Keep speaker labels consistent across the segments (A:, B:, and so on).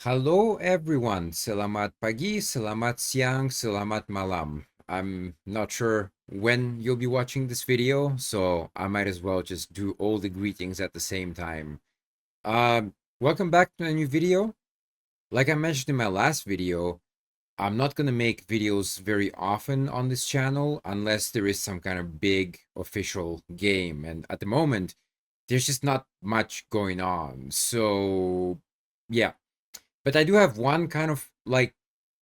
A: Hello everyone. Selamat pagi, selamat siang, selamat malam. I'm not sure when you'll be watching this video, so I might as well just do all the greetings at the same time. Welcome back to a new video. Like I mentioned in my last video, I'm not gonna make videos very often on this channel unless there is some kind of big official game. And at the moment, there's just not much going on. So yeah. But I do have one kind of like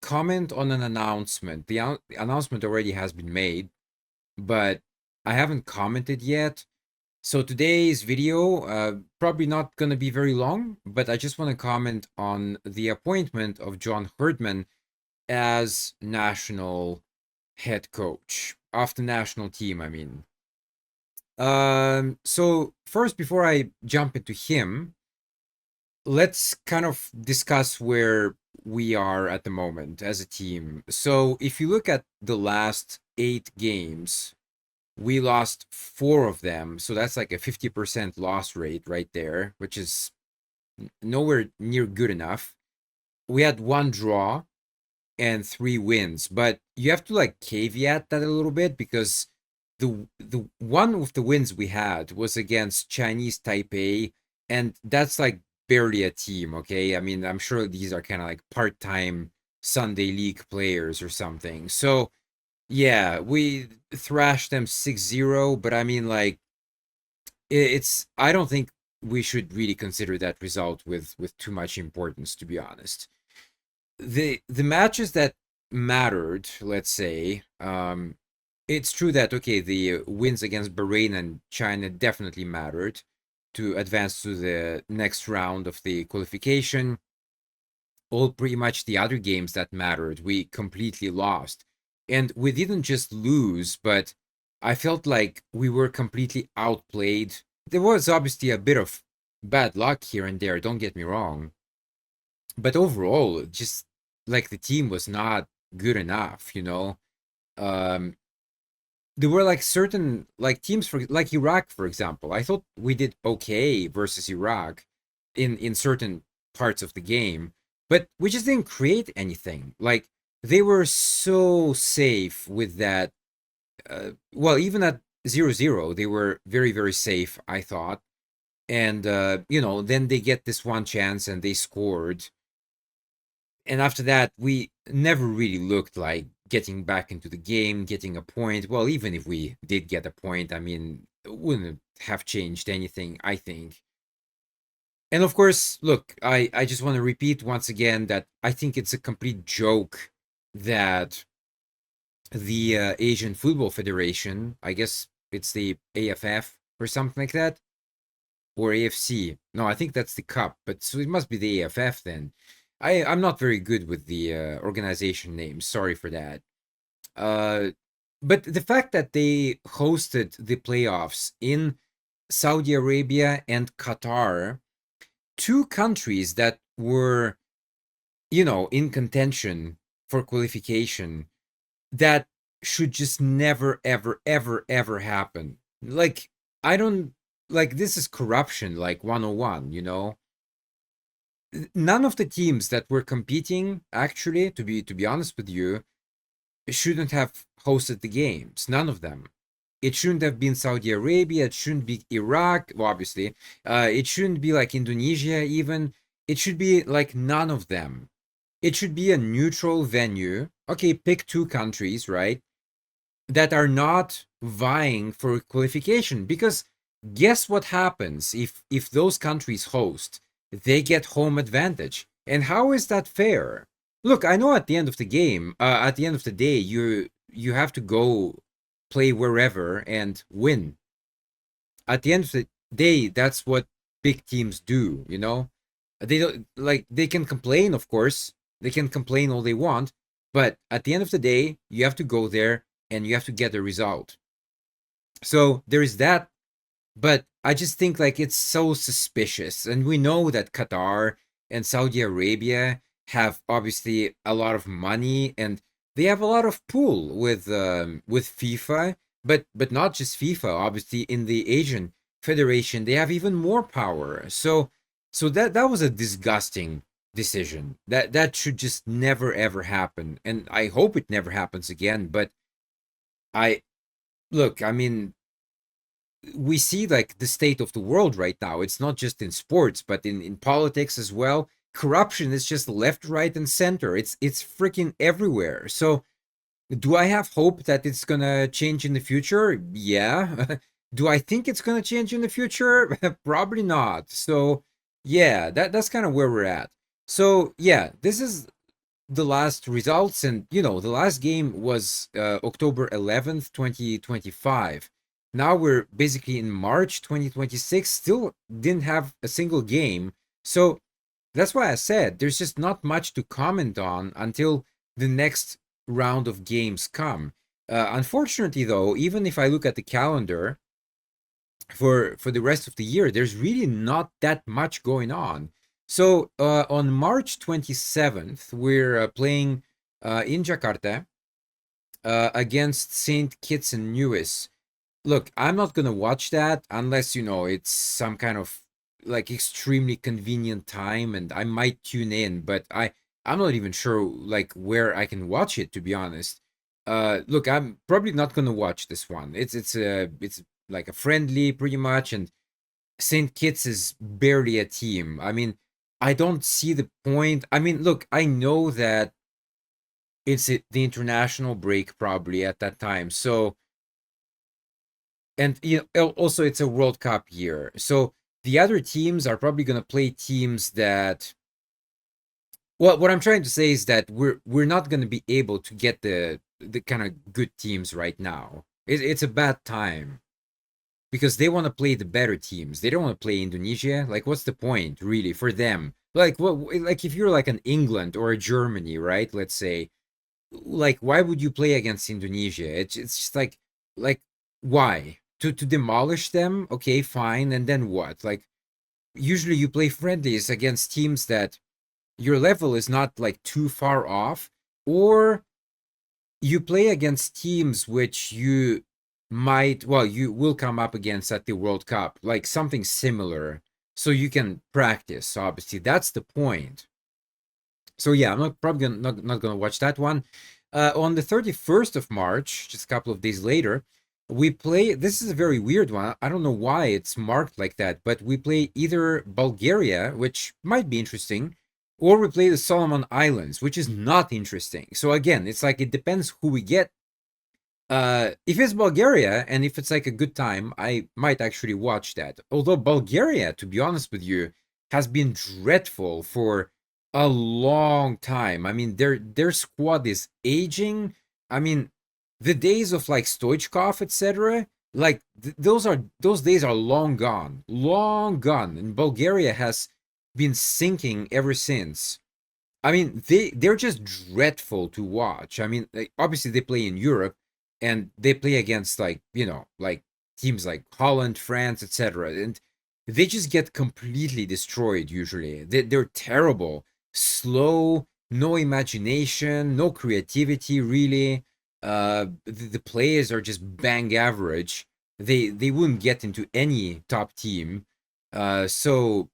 A: comment on an announcement. The announcement already has been made, but I haven't commented yet. So today's video, probably not going to be very long, but I just want to comment on the appointment of John Herdman as national head coach of the national team, I mean. So first, before I jump into him, let's kind of discuss where we are at the moment as a team. So if you look at the last 8 games, we lost 4 of them. So that's like a 50% loss rate right there, which is nowhere near good enough. We had 1 draw and 3 wins, but you have to like caveat that a little bit because the one of the wins we had was against Chinese Taipei, and that's like barely a team, okay? I mean, I'm sure these are kind of like part-time Sunday league players or something. So, yeah, we thrashed them 6-0, but I mean like it's I don't think we should really consider that result with too much importance, to be honest. The matches that mattered, let's say, it's true that okay, the wins against Bahrain and China definitely mattered to advance to the next round of the qualification. All pretty much the other games that mattered, we completely lost. And we didn't just lose, but I felt like we were completely outplayed. There was obviously a bit of bad luck here and there, don't get me wrong. But overall, just like the team was not good enough, you know. Um, there were like certain like teams for like Iraq, for example. I thought we did okay versus Iraq in certain parts of the game, but we just didn't create anything. Like they were so safe with that. Well, even at 0-0, they were very very safe, I thought. And then they get this one chance and they scored, and after that, we never really looked like getting back into the game, getting a point. Well, even if we did get a point, I mean, it wouldn't have changed anything, I think. And of course, look, I just want to repeat once again that I think it's a complete joke that the Asian Football Federation, I guess it's the AFF or something like that, or AFC. No, I think that's the cup, but so it must be the AFF then. I'm not very good with the organization names. Sorry for that. Uh, but the fact that they hosted the playoffs in Saudi Arabia and Qatar, 2 countries that were, in contention for qualification, that should just never, ever, ever, ever happen. Like, I don't like this is corruption, like 101, you know? None of the teams that were competing, actually, to be honest with you, shouldn't have hosted the games. None of them. It shouldn't have been Saudi Arabia. It shouldn't be Iraq. Well, obviously, it shouldn't be like Indonesia. Even it should be like none of them. It should be a neutral venue. Okay, pick 2 countries, right? That are not vying for qualification. Because guess what happens if those countries host? They get home advantage. And how is that fair? Look, I know at the end of the game, at the end of the day, you have to go play wherever and win. At the end of the day, that's what big teams do, you know? They don't like they can complain, of course. They can complain all they want, but at the end of the day, you have to go there and you have to get a result. So there is that, but I just think like it's so suspicious. And we know that Qatar and Saudi Arabia have obviously a lot of money and they have a lot of pull with FIFA, but not just FIFA. Obviously, in the Asian Federation, they have even more power. So that was a disgusting decision. That should just never ever happen, and I hope it never happens again. But I look, I mean, we see like the state of the world right now. It's not just in sports, but in politics as well. Corruption is just left, right, and center. It's freaking everywhere. So do I have hope that it's gonna change in the future? Yeah. Do I think it's gonna change in the future? Probably not. So yeah, that's kind of where we're at. So yeah, this is the last results, and the last game was October 11th, 2025. Now we're basically in March 2026, still didn't have a single game. So that's why I said there's just not much to comment on until the next round of games come. Unfortunately, though, even if I look at the calendar for the rest of the year, there's really not that much going on. So on March 27th, we're playing in Jakarta against Saint Kitts and Nevis. Look, I'm not gonna watch that unless it's some kind of like extremely convenient time, and I might tune in, but I'm not even sure like where I can watch it, to be honest. Look, I'm probably not gonna watch this one. It's like a friendly pretty much, and St. Kitts is barely a team. I mean, I don't see the point. I mean, look, I know that the international break probably at that time. So, and also it's a World Cup year. So the other teams are probably going to play teams that, well, what I'm trying to say is that we're not going to be able to get the kind of good teams right now. It's a bad time because they want to play the better teams. They don't want to play Indonesia. Like, what's the point, really, for them? Like, what? Like, if you're like an England or a Germany, right? Let's say, like, why would you play against Indonesia? It's just like why to demolish them? Okay, fine, and then what? Like, usually you play friendlies against teams that your level is not like too far off, or you play against teams which you will come up against at the World Cup, like something similar, so you can practice. Obviously, that's the point. So yeah, I'm not probably not gonna watch that one. On the 31st of March, just a couple of days later, we play. This is a very weird one. I don't know why it's marked like that, but we play either Bulgaria, which might be interesting, or we play the Solomon Islands, which is not interesting. So again, it's like it depends who we get. If it's Bulgaria and if it's like a good time, I might actually watch that. Although Bulgaria, to be honest with you, has been dreadful for a long time. I mean, their squad is aging. I mean, the days of like Stoichkov, etc., like those days are long gone, and Bulgaria has been sinking ever since. I mean, they're just dreadful to watch. I mean, obviously they play in Europe and they play against like, like teams like Holland, France, etc. And they just get completely destroyed usually. They're terrible, slow, no imagination, no creativity really. The players are just bang average. They wouldn't get into any top team. So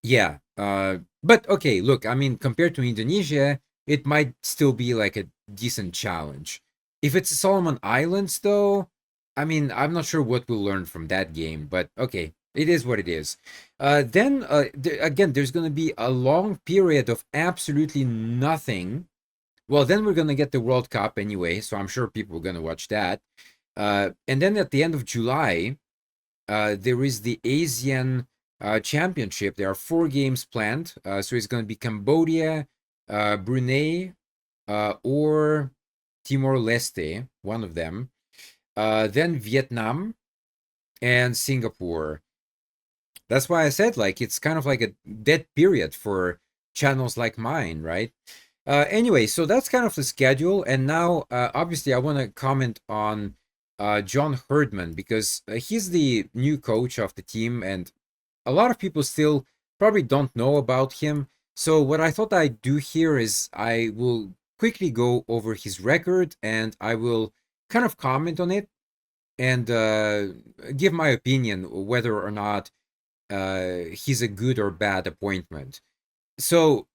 A: yeah. But okay, look, I mean, compared to Indonesia, it might still be like a decent challenge. If it's Solomon Islands, though, I mean, I'm not sure what we'll learn from that game, but okay, it is what it is. Then, again, there's going to be a long period of absolutely nothing. Well, then we're going to get the World Cup anyway, so I'm sure people are going to watch that. And then at the end of July, there is the Asian Championship. There are 4 games planned. So it's going to be Cambodia, Brunei, or Timor Leste, one of them. Then Vietnam and Singapore. That's why I said like it's kind of like a dead period for channels like mine, right? Anyway, so that's kind of the schedule. And now, obviously, I want to comment on John Herdman because he's the new coach of the team, and a lot of people still probably don't know about him. So, what I thought I'd do here is I will quickly go over his record and I will kind of comment on it and give my opinion whether or not he's a good or bad appointment. So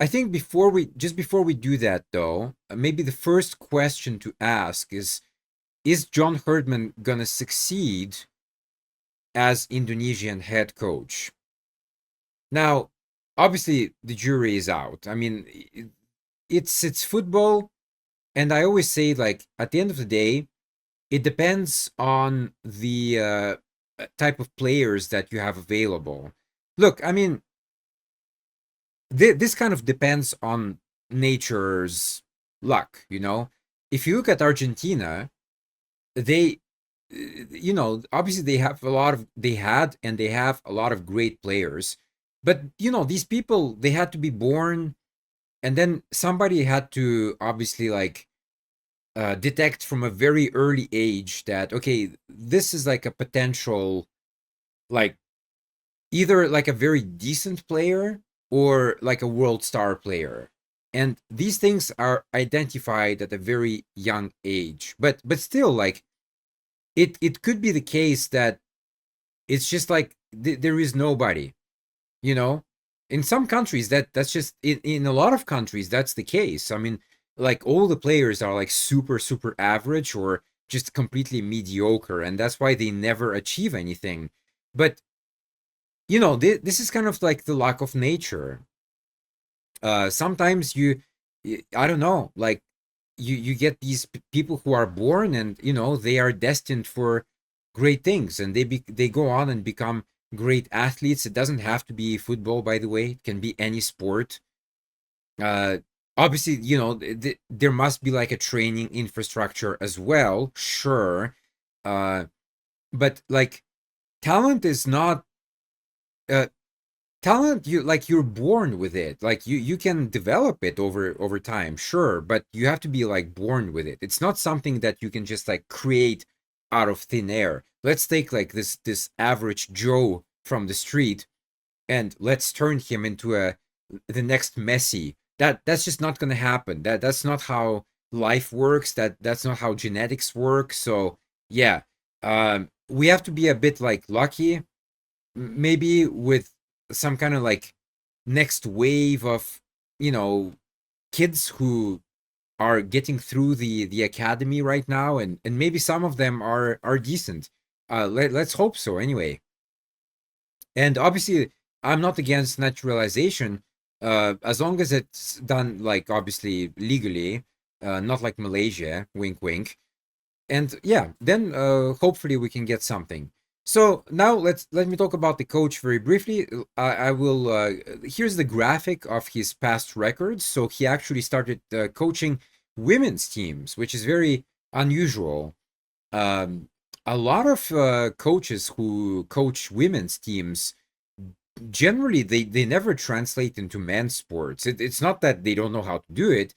A: I think before we do that though, maybe the first question to ask is John Herdman gonna succeed as Indonesian head coach? Now, obviously the jury is out. I mean, it's football, and I always say, like, at the end of the day, it depends on the type of players that you have available. Look, I mean, this kind of depends on nature's luck, you know. If you look at Argentina, they obviously they had and they have a lot of great players, but these people, they had to be born, and then somebody had to obviously, like, detect from a very early age that, okay, this is like a potential, like, either like a very decent player or like a world star player. And these things are identified at a very young age. But still, like, it could be the case that it's just like there is nobody, you know. In some countries, that's just in a lot of countries that's the case. I mean, like, all the players are like super average or just completely mediocre, and that's why they never achieve anything. But this is kind of like the lack of nature. Sometimes I don't know, like, you get these people who are born, and they are destined for great things, and they go on and become great athletes. It doesn't have to be football, by the way. It can be any sport. uh Obviously, there must be like a training infrastructure as well, sure. uh but like, talent is not uh talent, you're born with it. Like, you can develop it over time, sure, but you have to be like born with it. It's not something that you can just like create out of thin air. Let's take like this average Joe from the street, and let's turn him into the next Messi. That's just not going to happen. That's not how life works. That's not how genetics work. So yeah, we have to be a bit like lucky, maybe, with some kind of like next wave of you know kids who are getting through the academy right now, and maybe some of them are decent. Let's hope so, anyway. And obviously, I'm not against naturalization, as long as it's done, like, obviously legally, not like Malaysia, wink wink. And yeah, then hopefully we can get something. So now let me talk about the coach very briefly. I will Here's the graphic of his past records. So he actually started coaching women's teams, which is very unusual. um, a lot of coaches who coach women's teams, generally they never translate into men's sports. It's not that they don't know how to do it.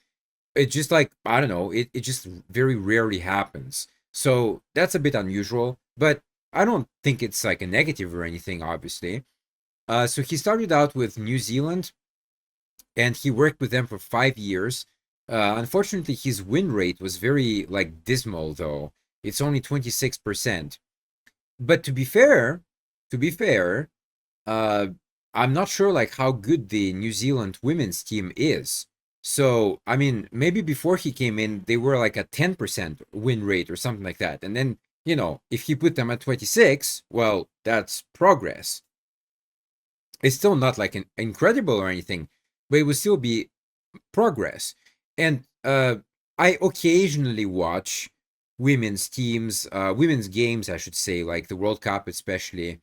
A: It's just like, I don't know, it just very rarely happens. So that's a bit unusual, but I don't think it's like a negative or anything, obviously. So he started out with New Zealand, and he worked with them for 5 years. Unfortunately, his win rate was very like dismal, though. It's only 26%. But to be fair, uh, I'm not sure like how good the New Zealand women's team is. So, I mean, maybe before he came in, they were like a 10% win rate or something like that. And then, if he put them at 26, well, that's progress. It's still not like incredible or anything, but it would still be progress. And I occasionally watch women's games, I should say, like the World Cup, especially.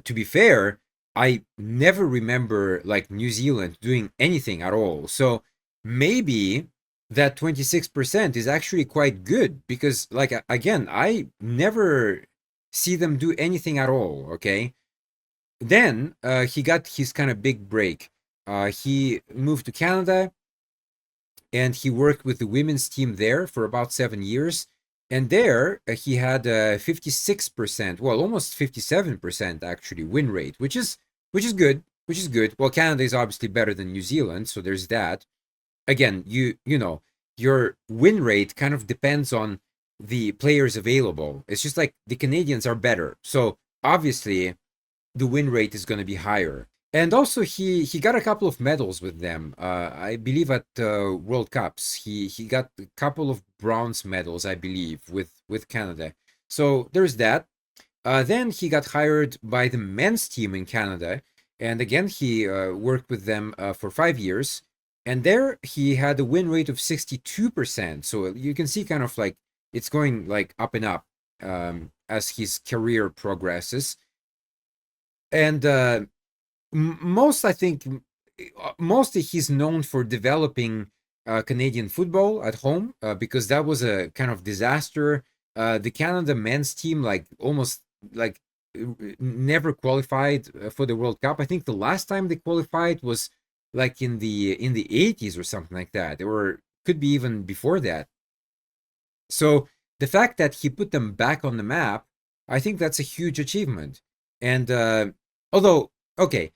A: To be fair, I never remember like New Zealand doing anything at all. So maybe that 26% is actually quite good, because, like, again, I never see them do anything at all. Okay. Then he got his kind of big break. He moved to Canada, and he worked with the women's team there for about 7 years. And there he had a 56%, well, almost 57% actually win rate, which is good, which is good. Well, Canada is obviously better than New Zealand, so there's that. Again, your win rate kind of depends on the players available. It's just like the Canadians are better, so obviously the win rate is going to be higher. And also he got a couple of medals with them. I believe at World Cups he got a couple of bronze medals, I believe, with Canada. So there's that. Then he got hired by the men's team in Canada, and again he worked with them for 5 years. And there he had a win rate of 62%. So you can see kind of like it's going like up and up as his career progresses. And most, I think, mostly he's known for developing Canadian football at home because that was a kind of disaster. The Canada men's team like almost like never qualified for the World Cup. I think the last time they qualified was like in the 80s or something like that, or could be even before that. So the fact that he put them back on the map, I think that's a huge achievement. And although, okay,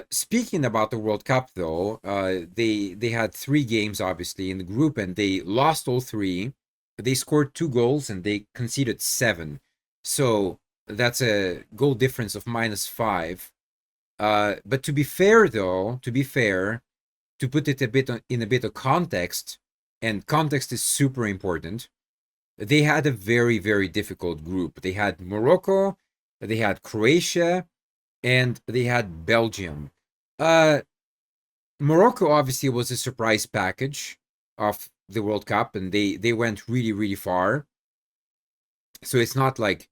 A: speaking about the World Cup though, they had 3 games obviously in the group, and they lost all 3. They scored 2 goals and they conceded 7. So that's a goal difference of -5. But to be fair though, to put it in a bit of context, and context is super important, they had a very, very difficult group. They had Morocco, they had Croatia, and they had Belgium. Uh, Morocco obviously was a surprise package of the World Cup, and they went really, really far. So it's not like,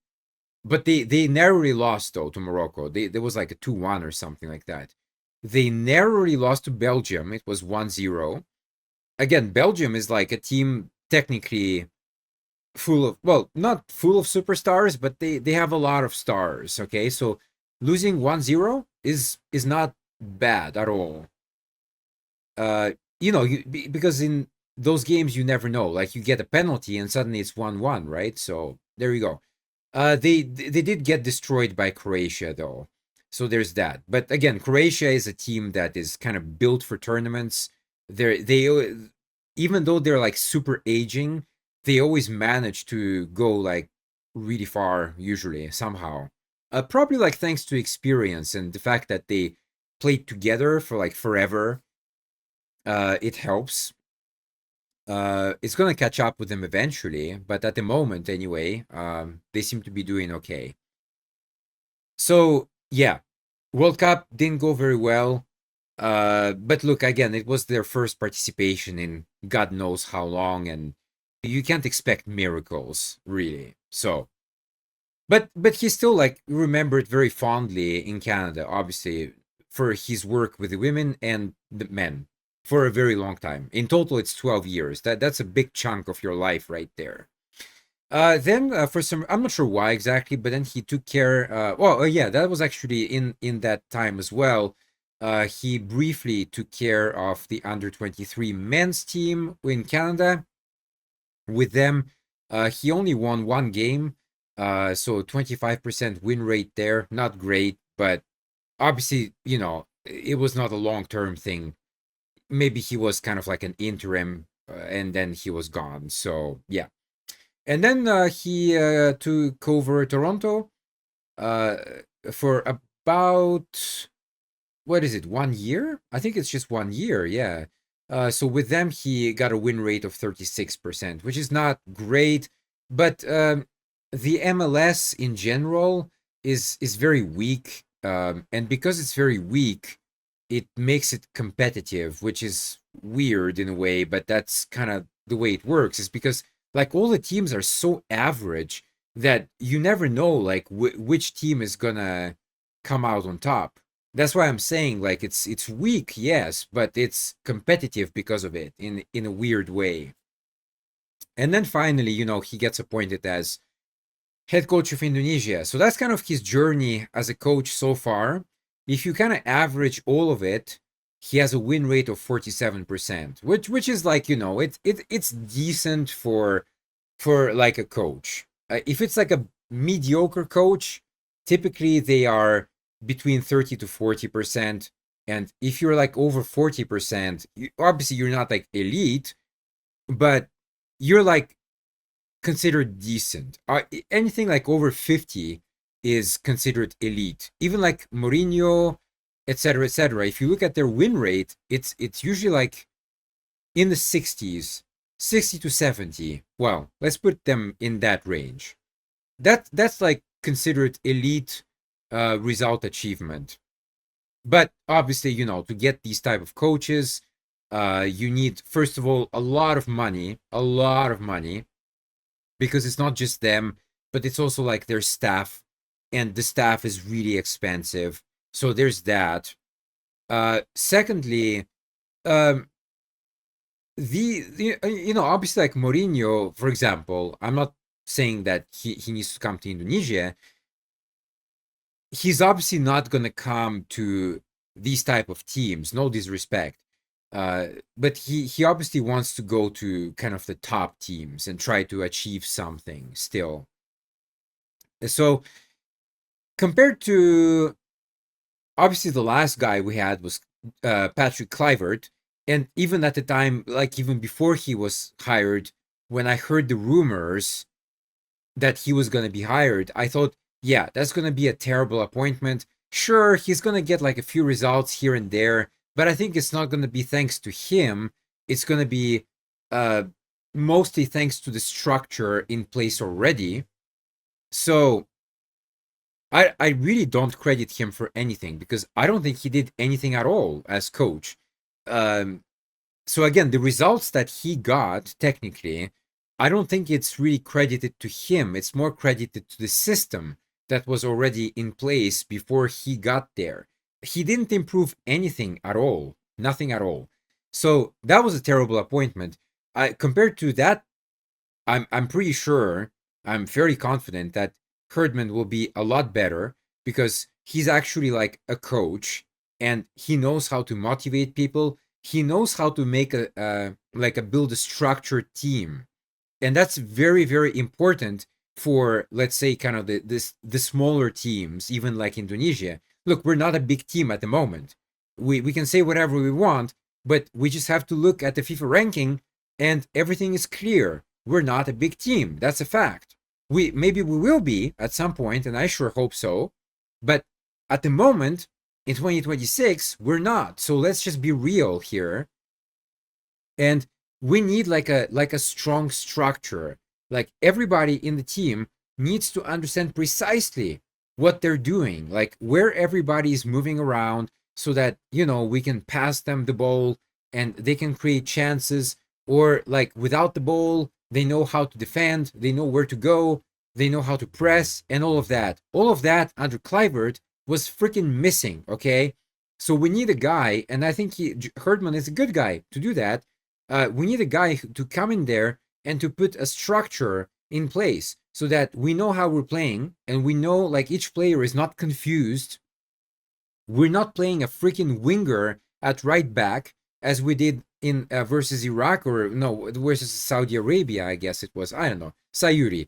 A: but they narrowly lost though to Morocco. There was like a 2-1 or something like that. They narrowly lost to Belgium. It was 1-0. Again, Belgium is like a team technically full of, well, not full of superstars, but they have a lot of stars. Okay, so losing 1-0 is not bad at all. Because in those games you never know, like you get a penalty and suddenly it's 1-1, right? So there you go. They did get destroyed by Croatia though, so there's that. But again, Croatia is a team that is kind of built for tournaments. They even though they're like super aging, they always manage to go like really far usually somehow. Probably like thanks to experience and the fact that they played together for like forever. It helps. It's gonna catch up with them eventually, but at the moment anyway, they seem to be doing okay. So yeah, World Cup didn't go very well. But look, again, it was their first participation in God knows how long, and you can't expect miracles, really. So, but he's still like remembered very fondly in Canada, obviously, for his work with the women and the men for a very long time. In total, it's 12 years. That's a big chunk of your life right there. Then for some, I'm not sure why exactly, but then he took care. Yeah, that was actually in that time as well. He briefly took care of the under 23 men's team in Canada. With them, he only won 1 game, so 25% win rate there. Not great, but obviously, it was not a long-term thing. Maybe he was kind of like an interim, and then he was gone. So yeah. And then he took over Toronto uh, for about, what is it, 1 year? I think it's just 1 year, yeah. So with them, he got a win rate of 36%, which is not great, but the MLS in general is very weak, and because it's very weak, it makes it competitive, which is weird in a way, but that's kind of the way it works. Is because like all the teams are so average that you never know like which team is gonna come out on top. That's why I'm saying like it's weak, yes, but it's competitive because of it in a weird way. And then finally, he gets appointed as head coach of Indonesia. So that's kind of his journey as a coach so far. If you kind of average all of it, he has a win rate of 47%, which is like, it's decent for like a coach. If it's like a mediocre coach, typically they are between 30 to 40%. And if you're like over 40%, obviously you're not like elite, but you're like considered decent. Anything like over 50 is considered elite. Even like Mourinho, etc., etc. If you look at their win rate, it's usually like in the 60s, 60 to 70. Well, let's put them in that range. That's like considered elite result achievement. But obviously, to get these type of coaches, you need, first of all, a lot of money, because it's not just them, but it's also like their staff, and the staff is really expensive. So there's that. Secondly, um, obviously, like Mourinho, for example, I'm not saying that he needs to come to Indonesia. He's obviously not going to come to these type of teams, no disrespect, but he obviously wants to go to kind of the top teams and try to achieve something still. So compared to, obviously, the last guy we had was Patrick Kluivert, and even at the time, like even before he was hired, when I heard the rumors that he was going to be hired, I thought, yeah, that's going to be a terrible appointment. Sure, he's going to get like a few results here and there, but I think it's not going to be thanks to him. It's going to be mostly thanks to the structure in place already. So I really don't credit him for anything, because I don't think he did anything at all as coach. Um, so again, the results that he got, technically, I don't think it's really credited to him. It's more credited to the system that was already in place before he got there. He didn't improve anything at all, nothing at all. So that was a terrible appointment. Compared to that, I'm pretty sure, I'm very confident that Herdman will be a lot better, because he's actually like a coach, and he knows how to motivate people. He knows how to make a build a structured team, and that's very, very important for, let's say, kind of the smaller teams, even like Indonesia. Look, we're not a big team at the moment. We can say whatever we want, but we just have to look at the FIFA ranking, and everything is clear. We're not a big team. That's a fact. Maybe we will be at some point, and I sure hope so. But at the moment, in 2026, we're not. So let's just be real here. And we need like a strong structure. Like, everybody in the team needs to understand precisely what they're doing, like where everybody is moving around, so that we can pass them the ball and they can create chances, or like without the ball, they know how to defend, they know where to go, they know how to press, and all of that. All of that under Kluivert was freaking missing, okay? So we need a guy, and I think Herdman is a good guy to do that. We need a guy to come in there and to put a structure in place, so that we know how we're playing, and we know like each player is not confused. We're not playing a freaking winger at right back, as we did in versus Iraq, or no, versus Saudi Arabia, I guess it was. I don't know. Sayuri.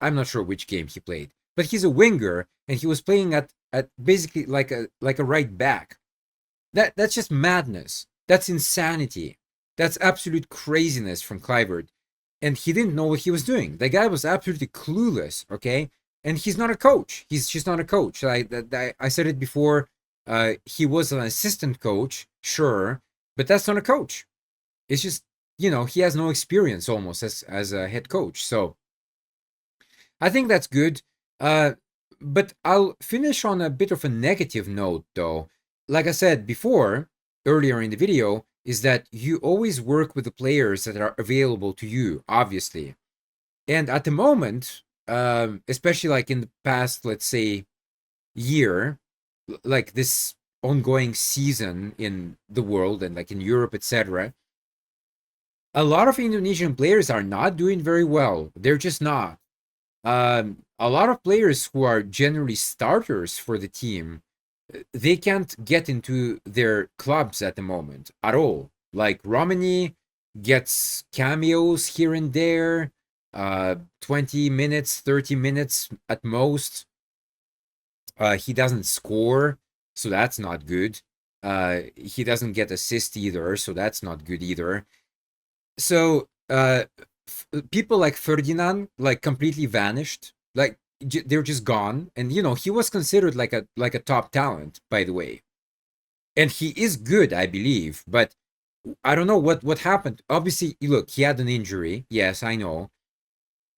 A: I'm not sure which game he played, but he's a winger, and he was playing at basically like a right back. That's just madness. That's insanity. That's absolute craziness from Kluivert. And he didn't know what he was doing. The guy was absolutely clueless, okay? And he's not a coach. He's just not a coach. I said it before. He was an assistant coach, sure, but that's not a coach. It's just, he has no experience almost as a head coach. So I think that's good. But I'll finish on a bit of a negative note, though. Like I said before, earlier in the video, is that you always work with the players that are available to you, obviously. And at the moment, especially like in the past, let's say, year, like this ongoing season in the world and like in Europe, etc., a lot of Indonesian players are not doing very well. They're just not. A lot of players who are generally starters for the team, they can't get into their clubs at the moment at all. Like Romani gets cameos here and there, 20 minutes, 30 minutes at most. He doesn't score, so that's not good. He doesn't get assist either, so that's not good either. So people like Ferdinand like completely vanished. Like they're just gone. And he was considered like a top talent, by the way. and he is good, I believe. But I don't know what happened. Obviously, look, he had an injury. Yes, I know.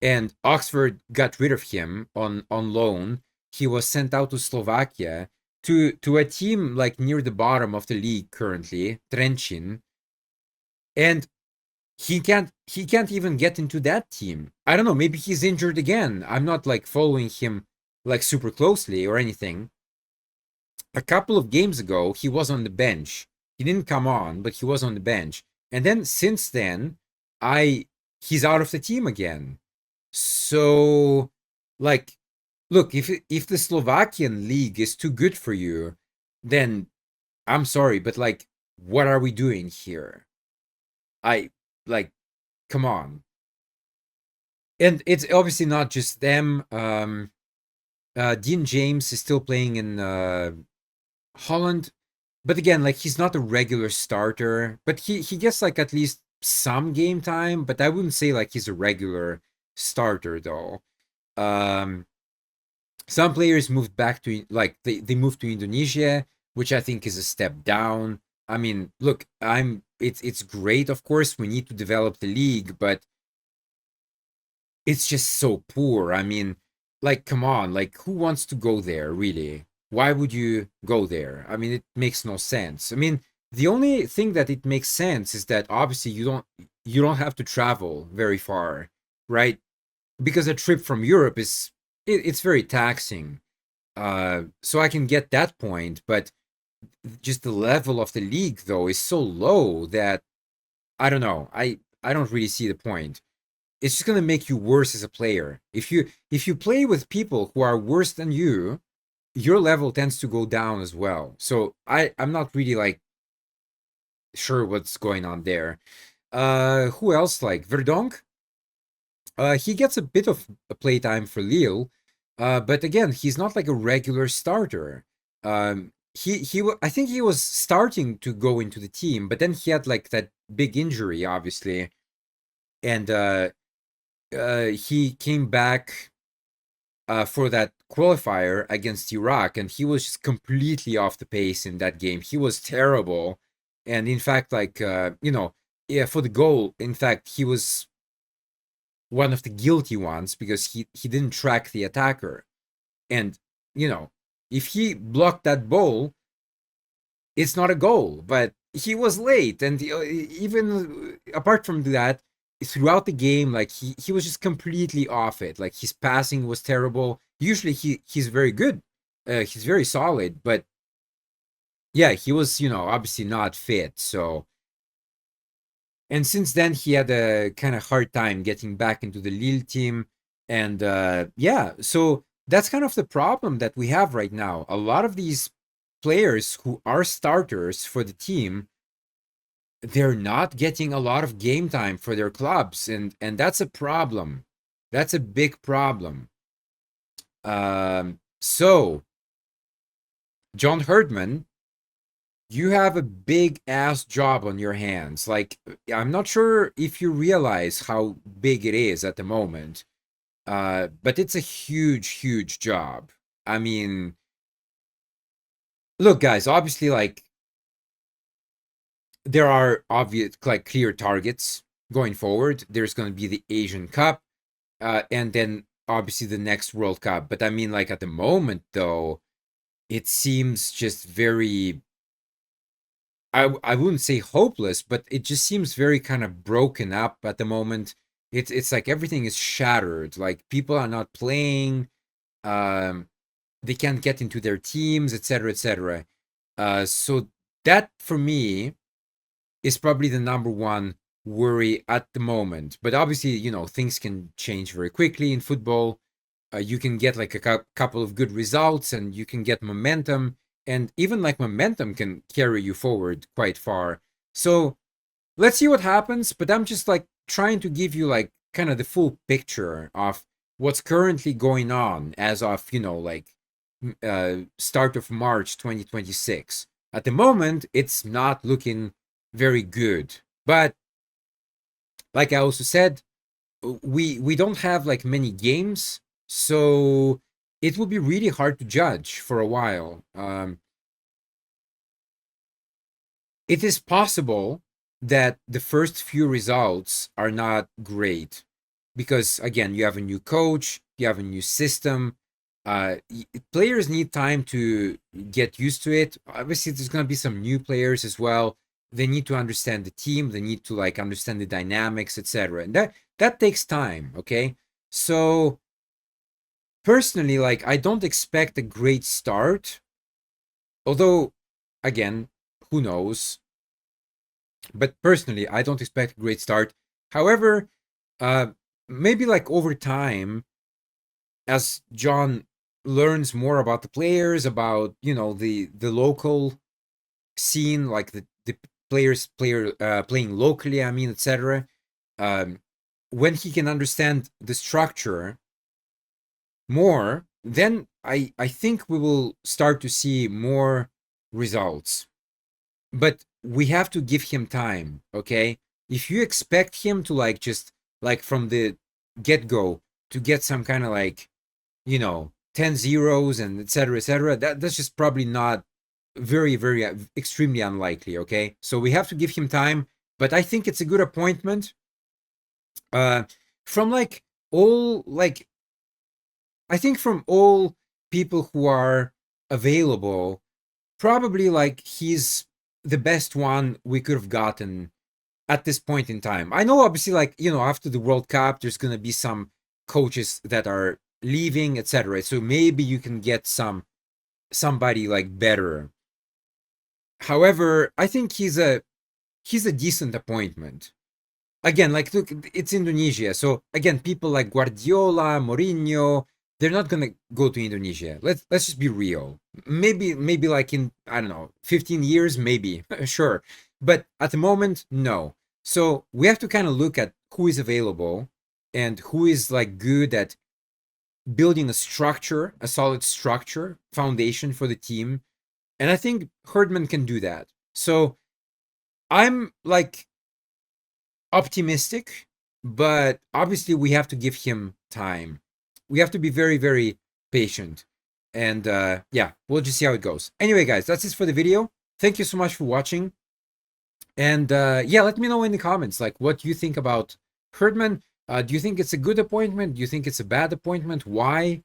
A: And Oxford got rid of him on loan. He was sent out to Slovakia to a team like near the bottom of the league currently, Trencin, and he can't even get into that team. I don't know, maybe he's injured again. I'm not like following him like super closely or anything. A couple of games ago, he was on the bench. He didn't come on, but he was on the bench. And then since then, I he's out of the team again. So, like, look, if the Slovakian league is too good for you, then I'm sorry, but like, what are we doing here? I like, come on. And it's obviously not just them. Dean James is still playing in Holland, but again, like he's not a regular starter, but he gets like at least some game time. But I wouldn't say like he's a regular starter though. Um, some players moved back to like they moved to Indonesia, which I think is a step down. I mean, look, it's great, of course, we need to develop the league, but it's just so poor. I mean, like, come on, like, who wants to go there, really? Why would you go there? I mean, it makes no sense. I mean, the only thing that it makes sense is that obviously you don't have to travel very far, right? Because a trip from Europe it's very taxing. So I can get that point, but just the level of the league though is so low that I don't know. I don't really see the point. It's just gonna make you worse as a player. If you play with people who are worse than you, your level tends to go down as well. So I'm not really like sure what's going on there. Who else like Verdonk? He gets a bit of a playtime for Lille, but again, he's not like a regular starter. I think he was starting to go into the team, but then he had like that big injury, obviously, and he came back for that qualifier against Iraq, and he was just completely off the pace in that game. He was terrible, and in fact, like yeah, for the goal, in fact, he was one of the guilty ones because he didn't track the attacker, and you know, if he blocked that ball, it's not a goal. But he was late, and even apart from that, throughout the game, like he was just completely off it. Like his passing was terrible. Usually he's very good, he's very solid, but yeah, he was obviously not fit. So and since then he had a kind of hard time getting back into the Lille team, and yeah, so that's kind of the problem that we have right now. A lot of these players who are starters for the team, they're not getting a lot of game time for their clubs, and that's a problem. That's a big problem. So John Herdman, you have a big ass job on your hands. Like, I'm not sure if you realize how big it is at the moment, but it's a huge, huge job. I mean, look, guys, obviously, like, there are obvious, like, clear targets going forward. There's going to be the Asian Cup, and then obviously the next World Cup. But I mean, like, at the moment, though, it seems just very, I wouldn't say hopeless, but it just seems very kind of broken up at the moment. It's like everything is shattered. Like people are not playing, um, they can't get into their teams, etc., etc. So that for me is probably the number one worry at the moment. But obviously, things can change very quickly in football. You can get like a couple of good results and you can get momentum, and even like momentum can carry you forward quite far. So let's see what happens, but I'm just like trying to give you like kind of the full picture of what's currently going on as of like start of March 2026. At the moment it's not looking very good, but like I also said, we don't have like many games, so it will be really hard to judge for a while. it is possible that the first few results are not great because, again, you have a new coach, you have a new system. Players need time to get used to it. Obviously, there's going to be some new players as well. They need to understand the team. They need to like understand the dynamics, etc. And that takes time. Okay, so personally, like I don't expect a great start. Although, again, who knows? But personally, I don't expect a great start. However, uh, maybe like over time, as John learns more about the players, about the local scene, like the playing locally, I mean, etc. When he can understand the structure more, then I think we will start to see more results. But we have to give him time, okay? If you expect him to like just like from the get-go to get some kind of like 10 zeros and etc., that's just probably not very, very extremely unlikely, okay? So we have to give him time, but I think it's a good appointment. From like all like I think from all people who are available, probably like he's the best one we could have gotten at this point in time. I know obviously like, after the World Cup there's going to be some coaches that are leaving, etc. So maybe you can get somebody like better. However, I think he's a decent appointment. Again, like look, it's Indonesia. So again, people like Guardiola, Mourinho, they're not gonna go to Indonesia. Let's just be real. Maybe like in, I don't know, 15 years, maybe. Sure. But at the moment, no. So we have to kind of look at who is available and who is like good at building a structure, a solid structure, foundation for the team. And I think Herdman can do that. So I'm like optimistic, but obviously we have to give him time. We have to be very, very patient. And yeah, we'll just see how it goes. Anyway, guys, that's it for the video. Thank you so much for watching. And yeah, let me know in the comments, like what you think about Herdman. Do you think it's a good appointment? Do you think it's a bad appointment? Why?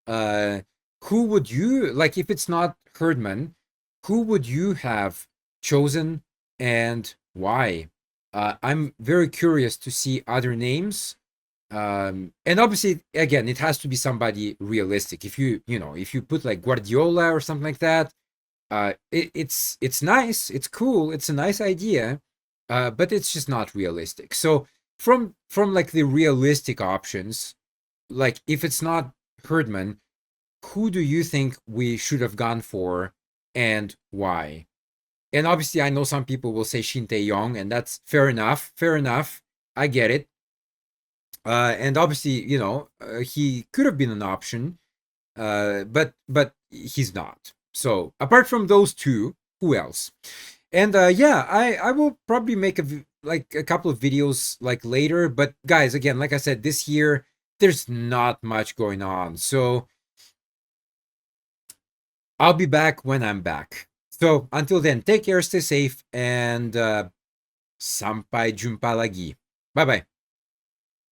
A: Uh, who would you, like, if it's not Herdman, who would you have chosen and why? I'm very curious to see other names. And obviously, again, it has to be somebody realistic. If if you put like Guardiola or something like that, it's nice, it's cool, it's a nice idea, but it's just not realistic. So from like the realistic options, like if it's not Herdman, who do you think we should have gone for and why? And obviously, I know some people will say Shin Tae-yong, and that's fair enough. Fair enough. I get it. And obviously, he could have been an option, but he's not. So apart from those two, who else? And yeah, I will probably make like a couple of videos like later. But guys, again, like I said, this year there's not much going on, so I'll be back when I'm back. So until then, take care, stay safe, and sampai jumpa lagi. Bye bye.